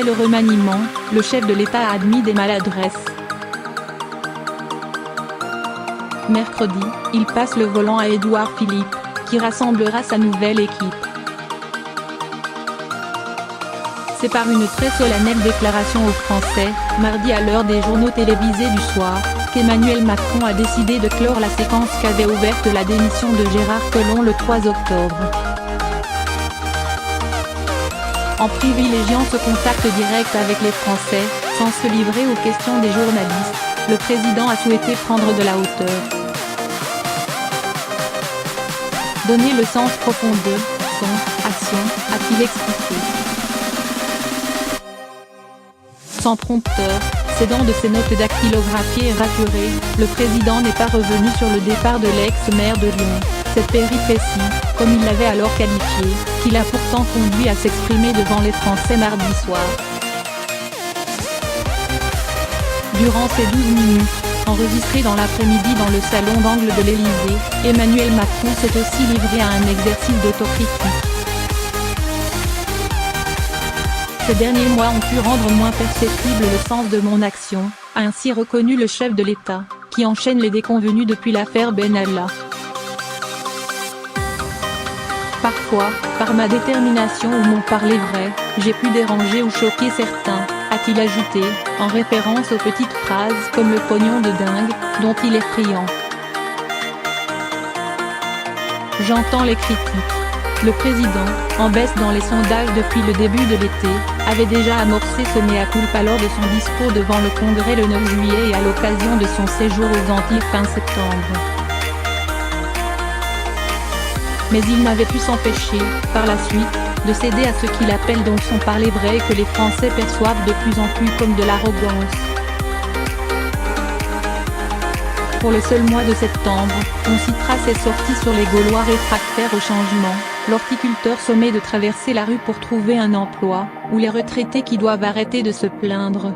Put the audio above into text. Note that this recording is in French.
Après le remaniement, le chef de l'État a admis des maladresses. Mercredi, il passe le volant à Édouard Philippe, qui rassemblera sa nouvelle équipe. C'est par une très solennelle déclaration aux Français, mardi à l'heure des journaux télévisés du soir, qu'Emmanuel Macron a décidé de clore la séquence qu'avait ouverte la démission de Gérard Collomb le 3 octobre. En privilégiant ce contact direct avec les Français, sans se livrer aux questions des journalistes, le président a souhaité prendre de la hauteur. Donner le sens profond de son action, a-t-il expliqué. Sans prompteur, s'aidant de ses notes dactylographiées et raturées, le président n'est pas revenu sur le départ de l'ex-maire de Lyon, cette péripétie, comme il l'avait alors qualifiée, qui l'a pourtant conduit à s'exprimer devant les Français mardi soir. Durant ces 12 minutes, enregistrées dans l'après-midi dans le salon d'angle de l'Élysée, Emmanuel Macron s'est aussi livré à un exercice d'autocritique. Ces derniers mois ont pu rendre moins perceptible le sens de mon action, a ainsi reconnu le chef de l'État, qui enchaîne les déconvenues depuis l'affaire Benalla. Parfois, par ma détermination ou mon parler vrai, j'ai pu déranger ou choquer certains, a-t-il ajouté, en référence aux petites phrases comme le pognon de dingue, dont il est friand. J'entends les critiques. Le président, en baisse dans les sondages depuis le début de l'été, avait déjà amorcé ce mea culpa lors de son discours devant le Congrès le 9 juillet et à l'occasion de son séjour aux Antilles fin septembre. Mais il n'avait pu s'empêcher, par la suite, de céder à ce qu'il appelle donc son parler vrai et que les Français perçoivent de plus en plus comme de l'arrogance. Pour le seul mois de septembre, on citera ses sorties sur les Gaulois réfractaires au changement, l'horticulteur sommé de traverser la rue pour trouver un emploi, ou les retraités qui doivent arrêter de se plaindre.